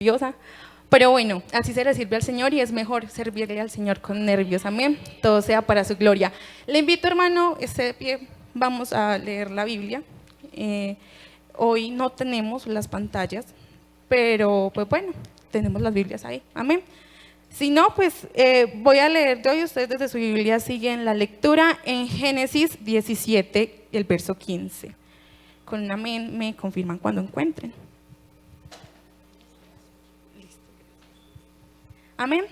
nerviosa. Pero bueno, así se le sirve al Señor y es mejor servirle al Señor con nervios. Amén. Todo sea para su gloria. Le invito, hermano, esté de pie. Vamos a leer la Biblia. Hoy no tenemos las pantallas, pero pues bueno, tenemos las Biblias ahí. Amén. Si no, pues voy a leer yo y ustedes desde su Biblia siguen la lectura en Génesis 17, el verso 15. Con un amén me confirman cuando encuentren. Amén.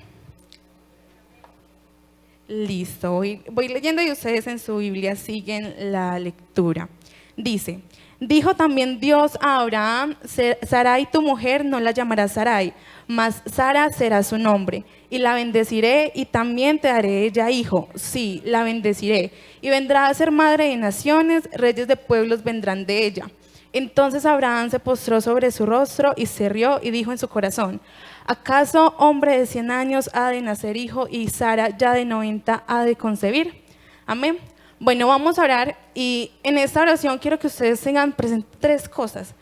Listo, voy leyendo y ustedes en su Biblia siguen la lectura. Dice, dijo también Dios a Abraham, Sarai tu mujer no la llamarás Sarai, mas Sara será su nombre, y la bendeciré y también te daré ella hijo, sí, la bendeciré, y vendrá a ser madre de naciones, reyes de pueblos vendrán de ella. Entonces Abraham se postró sobre su rostro y se rió y dijo en su corazón, ¿acaso hombre de 100 años ha de nacer hijo y Sara ya de 90 ha de concebir? Amén. Bueno, vamos a orar y en esta oración quiero que ustedes tengan presente tres cosas,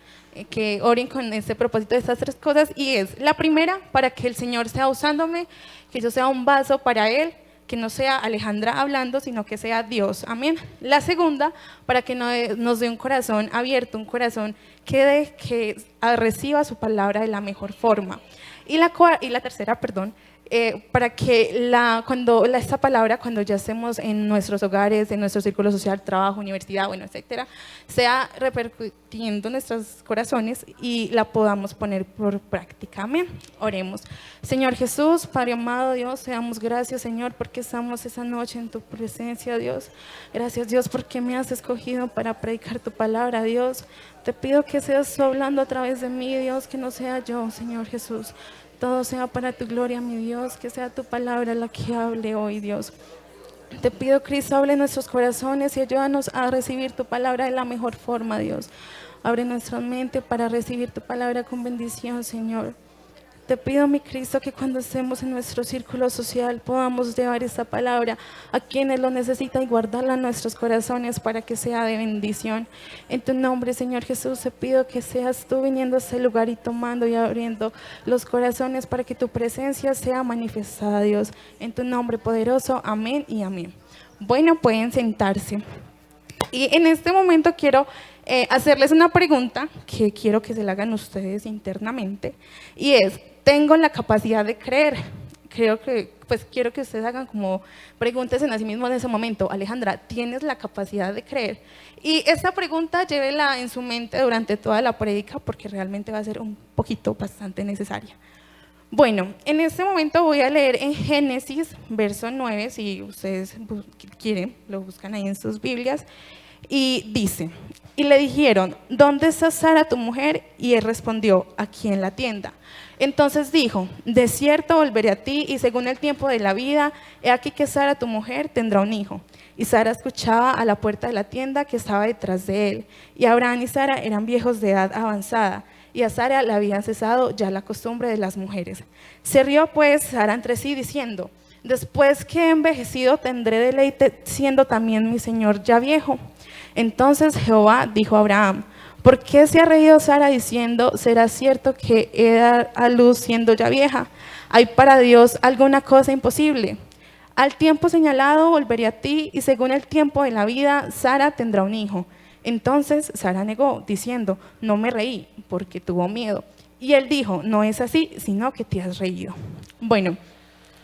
que oren con este propósito de estas tres cosas, y es la primera, para que el Señor sea usándome, que yo sea un vaso para Él, que no sea Alejandra hablando, sino que sea Dios. Amén. La segunda, para que nos dé un corazón abierto, un corazón que reciba su palabra de la mejor forma. Y la tercera, perdón, para que esta palabra, cuando ya estemos en nuestros hogares, en nuestro círculo social, trabajo, universidad, bueno, etcétera, sea repercutiendo en nuestros corazones y la podamos poner por práctica. Amén. Oremos. Señor Jesús, Padre amado Dios, te damos gracias, Señor, porque estamos esa noche en tu presencia, Dios. Gracias, Dios, porque me has escogido para predicar tu palabra, Dios. Te pido que seas tú hablando a través de mí, Dios, que no sea yo, Señor Jesús. Todo sea para tu gloria, mi Dios, que sea tu palabra la que hable hoy, Dios. Te pido, Cristo, hable en nuestros corazones y ayúdanos a recibir tu palabra de la mejor forma, Dios. Abre nuestra mente para recibir tu palabra con bendición, Señor. Te pido, mi Cristo, que cuando estemos en nuestro círculo social podamos llevar esta palabra a quienes lo necesitan y guardarla en nuestros corazones para que sea de bendición. En tu nombre, Señor Jesús, te pido que seas tú viniendo a este lugar y tomando y abriendo los corazones para que tu presencia sea manifestada, Dios. En tu nombre poderoso, amén y amén. Bueno, pueden sentarse. Y en este momento quiero hacerles una pregunta que quiero que se la hagan ustedes internamente, y es, ¿tengo la capacidad de creer? Quiero que ustedes hagan como preguntas en sí mismos en ese momento. Alejandra, ¿tienes la capacidad de creer? Y esta pregunta llévela en su mente durante toda la prédica porque realmente va a ser un poquito bastante necesaria. Bueno, en este momento voy a leer en Génesis, verso 9, si ustedes quieren, lo buscan ahí en sus Biblias, y dice, y le dijeron, ¿dónde está Sara tu mujer? Y él respondió, aquí en la tienda. Entonces dijo, de cierto volveré a ti y según el tiempo de la vida, he aquí que Sara tu mujer tendrá un hijo. Y Sara escuchaba a la puerta de la tienda que estaba detrás de él. Y Abraham y Sara eran viejos de edad avanzada, y a Sara le había cesado ya la costumbre de las mujeres. Se rió pues Sara entre sí diciendo, después que he envejecido tendré deleite siendo también mi señor ya viejo. Entonces Jehová dijo a Abraham, ¿por qué se ha reído Sara diciendo, será cierto que he de dar a luz siendo ya vieja? ¿Hay para Dios alguna cosa imposible? Al tiempo señalado volveré a ti y según el tiempo de la vida Sara tendrá un hijo. Entonces Sara negó, diciendo, no me reí, porque tuvo miedo. Y él dijo, no es así, sino que te has reído. Bueno,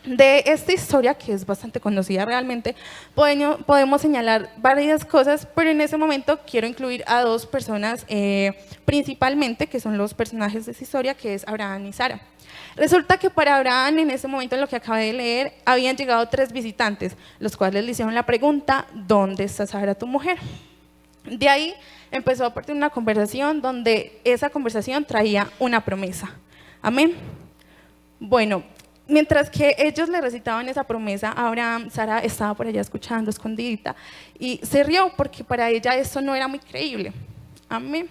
de esta historia, que es bastante conocida realmente, podemos señalar varias cosas, pero en ese momento quiero incluir a dos personas principalmente, que son los personajes de esta historia, que es Abraham y Sara. Resulta que para Abraham, en ese momento, en lo que acabé de leer, habían llegado 3 visitantes, los cuales le hicieron la pregunta, ¿dónde está Sara tu mujer? De ahí empezó a partir una conversación donde esa conversación traía una promesa. Amén. Bueno, mientras que ellos le recitaban esa promesa a Abraham, Sara estaba por allá escuchando, escondidita, y se rió porque para ella esto no era muy creíble. Amén.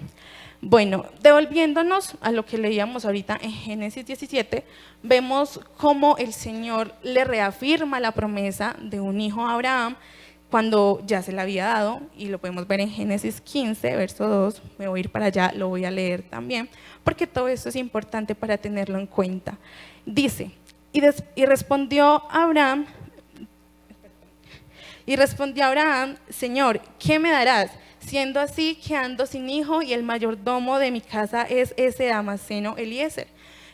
Bueno, devolviéndonos a lo que leíamos ahorita en Génesis 17, vemos cómo el Señor le reafirma la promesa de un hijo a Abraham, cuando ya se le había dado, y lo podemos ver en Génesis 15, verso 2, me voy a ir para allá, lo voy a leer también, porque todo esto es importante para tenerlo en cuenta. Dice, y respondió Abraham, Señor, ¿qué me darás? Siendo así que ando sin hijo y el mayordomo de mi casa es ese Damaseno Eliezer.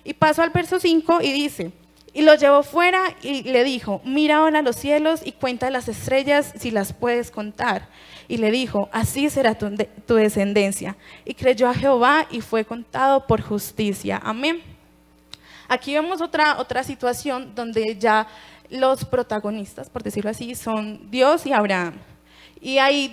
Y paso al verso 5 y dice, y lo llevó fuera y le dijo, mira ahora los cielos y cuenta las estrellas si las puedes contar. Y le dijo, así será tu descendencia. Y creyó a Jehová y fue contado por justicia. Amén. Aquí vemos otra situación donde ya los protagonistas, por decirlo así, son Dios y Abraham. Y ahí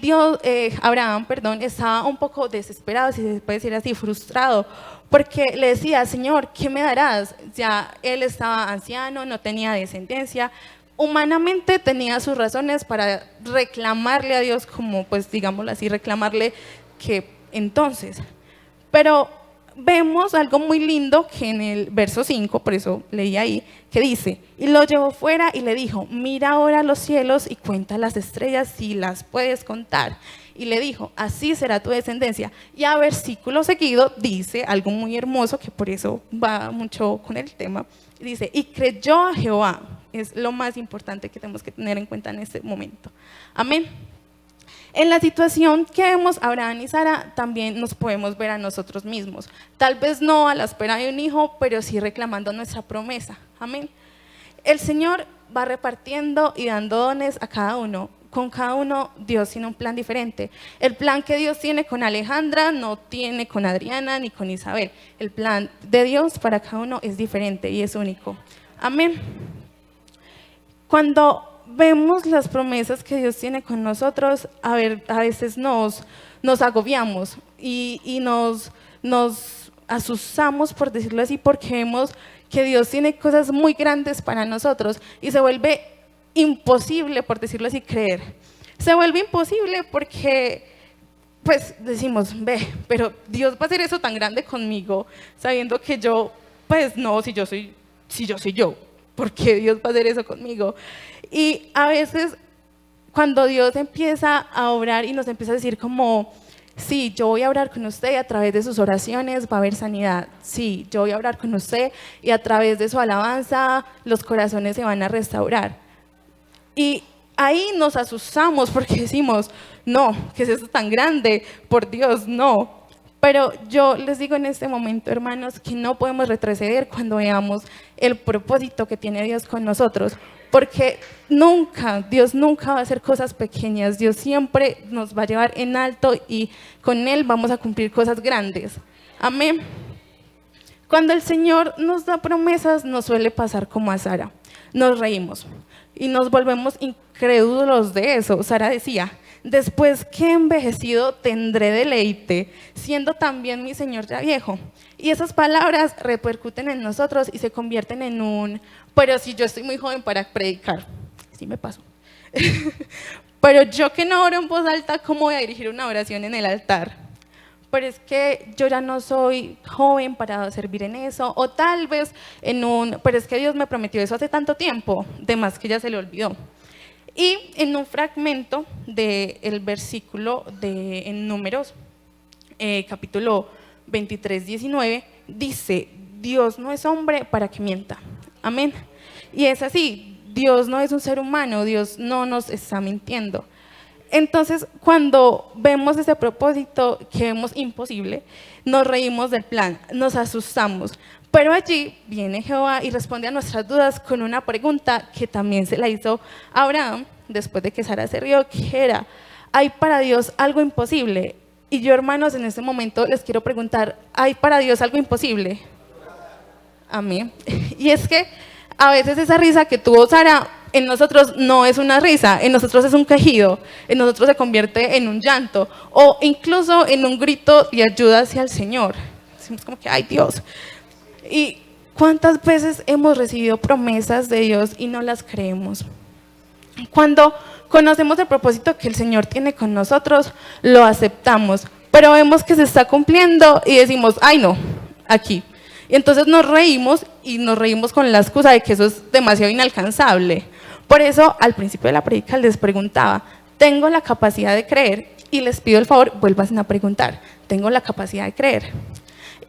Abraham, estaba un poco desesperado, si se puede decir así, frustrado, porque le decía, Señor, ¿qué me darás? Ya él estaba anciano, no tenía descendencia, humanamente tenía sus razones para reclamarle a Dios, como pues digámoslo así, reclamarle que entonces, pero vemos algo muy lindo que en el verso 5, por eso leí ahí, que dice, y lo llevó fuera y le dijo, mira ahora los cielos y cuenta las estrellas si las puedes contar. Y le dijo, así será tu descendencia. Y a versículo seguido dice algo muy hermoso, que por eso va mucho con el tema. Dice, y creyó a Jehová. Es lo más importante que tenemos que tener en cuenta en este momento. Amén. En la situación que vemos Abraham y Sara, también nos podemos ver a nosotros mismos. Tal vez no a la espera de un hijo, pero sí reclamando nuestra promesa. Amén. El Señor va repartiendo y dando dones a cada uno. Con cada uno Dios tiene un plan diferente. El plan que Dios tiene con Alejandra no tiene con Adriana ni con Isabel. El plan de Dios para cada uno es diferente y es único. Amén. Cuando vemos las promesas que Dios tiene con nosotros, a veces nos agobiamos y nos asustamos, por decirlo así, porque vemos que Dios tiene cosas muy grandes para nosotros y se vuelve imposible, por decirlo así, creer. Se vuelve imposible porque pues decimos, pero Dios va a hacer eso tan grande conmigo, sabiendo que yo, pues no, si yo soy yo, ¿por qué Dios va a hacer eso conmigo? Y a veces cuando Dios empieza a orar y nos empieza a decir como, sí, yo voy a orar con usted y a través de sus oraciones va a haber sanidad. Sí, yo voy a orar con usted y a través de su alabanza los corazones se van a restaurar. Y ahí nos asustamos porque decimos, no, ¿qué es eso tan grande? Por Dios, no. Pero yo les digo en este momento, hermanos, que no podemos retroceder cuando veamos el propósito que tiene Dios con nosotros, porque Dios nunca va a hacer cosas pequeñas, Dios siempre nos va a llevar en alto y con Él vamos a cumplir cosas grandes. Amén. Cuando el Señor nos da promesas, nos suele pasar como a Sara, nos reímos y nos volvemos incrédulos de eso. Sara decía, después que he envejecido tendré deleite, siendo también mi Señor ya viejo. Y esas palabras repercuten en nosotros y se convierten en pero si yo estoy muy joven para predicar, sí me pasó. Pero yo que no oro en voz alta, ¿cómo voy a dirigir una oración en el altar? Pero es que yo ya no soy joven para servir en eso, o tal vez pero es que Dios me prometió eso hace tanto tiempo, de más que ya se le olvidó. Y en un fragmento del versículo en Números, capítulo 23, 19, dice, Dios no es hombre para que mienta. Amén. Y es así, Dios no es un ser humano, Dios no nos está mintiendo. Entonces, cuando vemos ese propósito que vemos imposible, nos reímos del plan, nos asustamos. Pero allí viene Jehová y responde a nuestras dudas con una pregunta que también se la hizo a Abraham, después de que Sara se rió, que era, ¿hay para Dios algo imposible? Y yo, hermanos, en este momento les quiero preguntar, ¿hay para Dios algo imposible? Amén. Y es que a veces esa risa que tuvo Sara, en nosotros no es una risa, en nosotros es un quejido, en nosotros se convierte en un llanto o incluso en un grito de ayuda hacia el Señor. Decimos como que, ¡ay Dios! ¿Y cuántas veces hemos recibido promesas de Dios y no las creemos? Cuando conocemos el propósito que el Señor tiene con nosotros, lo aceptamos, pero vemos que se está cumpliendo y decimos, ¡ay no! Aquí. Y entonces nos reímos y nos reímos con la excusa de que eso es demasiado inalcanzable. Por eso, al principio de la predica les preguntaba, tengo la capacidad de creer, y les pido el favor, vuelvan a preguntar, ¿tengo la capacidad de creer?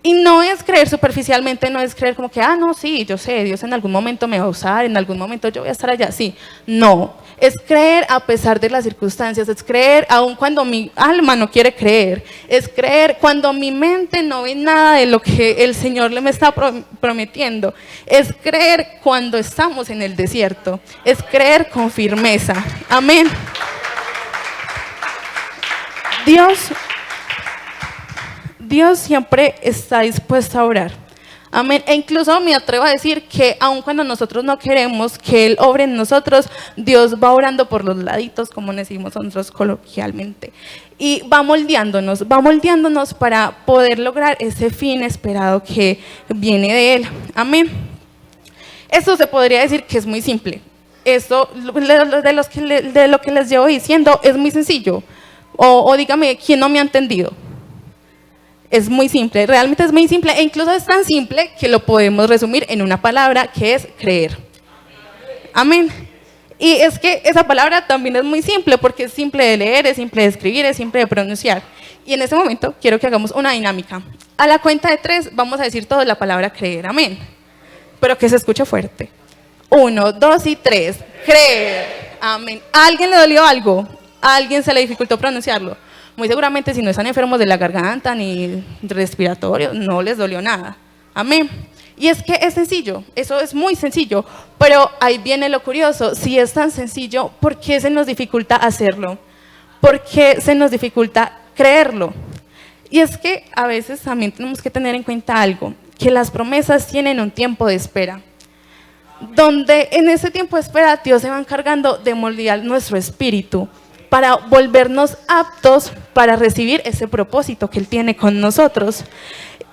Y no es creer superficialmente, no es creer como que, no, sí, yo sé, Dios en algún momento me va a usar, en algún momento yo voy a estar allá, sí. No, es creer a pesar de las circunstancias, es creer aun cuando mi alma no quiere creer, es creer cuando mi mente no ve nada de lo que el Señor le me está prometiendo, es creer cuando estamos en el desierto, es creer con firmeza. Amén. Dios siempre está dispuesto a orar. Amén. E incluso me atrevo a decir que aun cuando nosotros no queremos que Él obre en nosotros, Dios va orando por los laditos, como decimos nosotros coloquialmente. Y va moldeándonos para poder lograr ese fin esperado que viene de Él. Amén. Esto se podría decir que es muy simple. Esto, de lo que les llevo diciendo, es muy sencillo. O dígame, ¿quién no me ha entendido? Es muy simple, realmente es muy simple, e incluso es tan simple que lo podemos resumir en una palabra que es creer. Amén. Y es que esa palabra también es muy simple, porque es simple de leer, es simple de escribir, es simple de pronunciar. Y en este momento quiero que hagamos una dinámica. A la cuenta de 3 vamos a decir toda la palabra creer, amén. Pero que se escuche fuerte. 1, 2 y 3. Creer, amén. ¿A alguien le dolió algo? ¿A alguien se le dificultó pronunciarlo? Muy seguramente si no están enfermos de la garganta ni respiratorio, no les dolió nada. Amén. Y es que es sencillo, eso es muy sencillo, pero ahí viene lo curioso. Si es tan sencillo, ¿por qué se nos dificulta hacerlo? ¿Por qué se nos dificulta creerlo? Y es que a veces también tenemos que tener en cuenta algo, que las promesas tienen un tiempo de espera, donde en ese tiempo de espera Dios se va encargando de moldear nuestro espíritu, para volvernos aptos para recibir ese propósito que Él tiene con nosotros.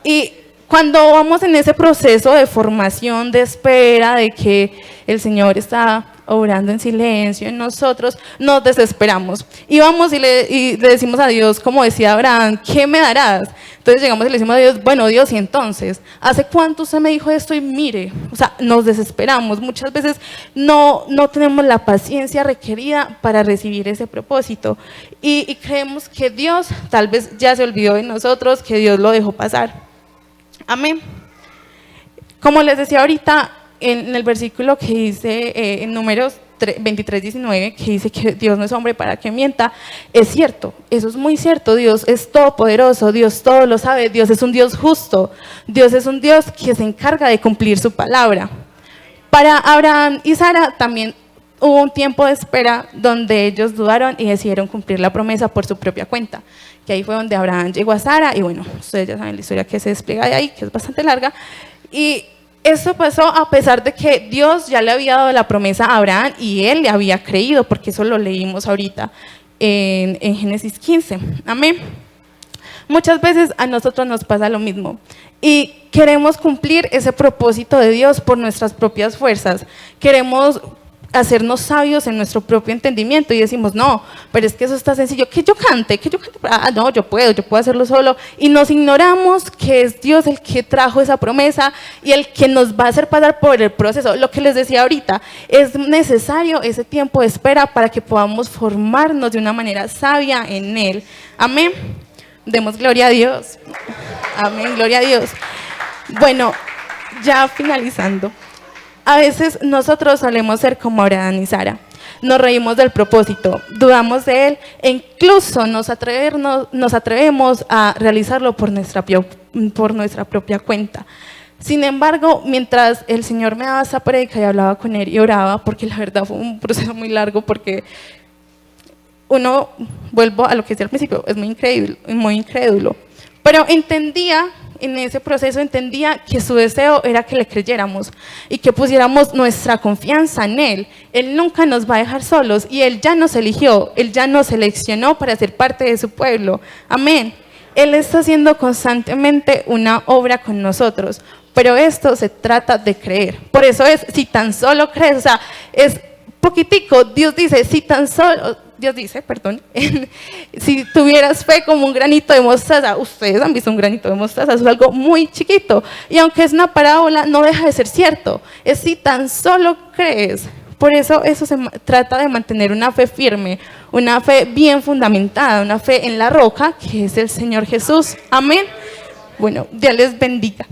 Y cuando vamos en ese proceso de formación, de espera, de que el Señor está obrando en silencio en nosotros, nos desesperamos. Y vamos y le decimos a Dios, como decía Abraham, ¿qué me darás? Entonces llegamos y le decimos a Dios, bueno Dios, y entonces, ¿hace cuánto usted me dijo esto? Y mire, o sea, nos desesperamos. Muchas veces no tenemos la paciencia requerida para recibir ese propósito. Y creemos que Dios tal vez ya se olvidó de nosotros, que Dios lo dejó pasar. Amén. Como les decía ahorita, en el versículo que dice en Números 23, 19, que dice que Dios no es hombre para que mienta, es cierto, eso es muy cierto. Dios es todopoderoso, Dios todo lo sabe, Dios es un Dios justo, Dios es un Dios que se encarga de cumplir su palabra. Para Abraham y Sara también hubo un tiempo de espera donde ellos dudaron y decidieron cumplir la promesa por su propia cuenta, que ahí fue donde Abraham llegó a Sara, y bueno, ustedes ya saben la historia que se despliega de ahí, que es bastante larga. Y eso pasó a pesar de que Dios ya le había dado la promesa a Abraham y él le había creído, porque eso lo leímos ahorita en Génesis 15. Amén. Muchas veces a nosotros nos pasa lo mismo y queremos cumplir ese propósito de Dios por nuestras propias fuerzas. Queremos hacernos sabios en nuestro propio entendimiento y decimos, no, pero es que eso está sencillo, que yo cante, no, yo puedo hacerlo solo, y nos ignoramos que es Dios el que trajo esa promesa y el que nos va a hacer pasar por el proceso. Lo que les decía ahorita, es necesario ese tiempo de espera para que podamos formarnos de una manera sabia en Él. Amén. Demos gloria a Dios. Amén, gloria a Dios. Bueno, ya finalizando. A veces nosotros solemos ser como Abraham y Sara. Nos reímos del propósito, dudamos de él e incluso nos atrevemos a realizarlo por nuestra propia cuenta. Sin embargo, mientras el Señor me daba esa prédica y hablaba con él y oraba, porque la verdad fue un proceso muy largo, porque vuelvo a lo que decía al principio, es muy incrédulo, pero en ese proceso entendía que su deseo era que le creyéramos y que pusiéramos nuestra confianza en Él. Él nunca nos va a dejar solos y Él ya nos eligió, Él ya nos seleccionó para ser parte de su pueblo. Amén. Él está haciendo constantemente una obra con nosotros, pero esto se trata de creer. Por eso es, si tan solo crees, o sea, es poquitico. Dios dice, si tuvieras fe como un granito de mostaza. Ustedes han visto un granito de mostaza, es algo muy chiquito. Y aunque es una parábola, no deja de ser cierto. Es si tan solo crees, Por eso trata de mantener una fe firme, una fe bien fundamentada, una fe en la roca que es el Señor Jesús. Amén. Bueno, Dios les bendiga.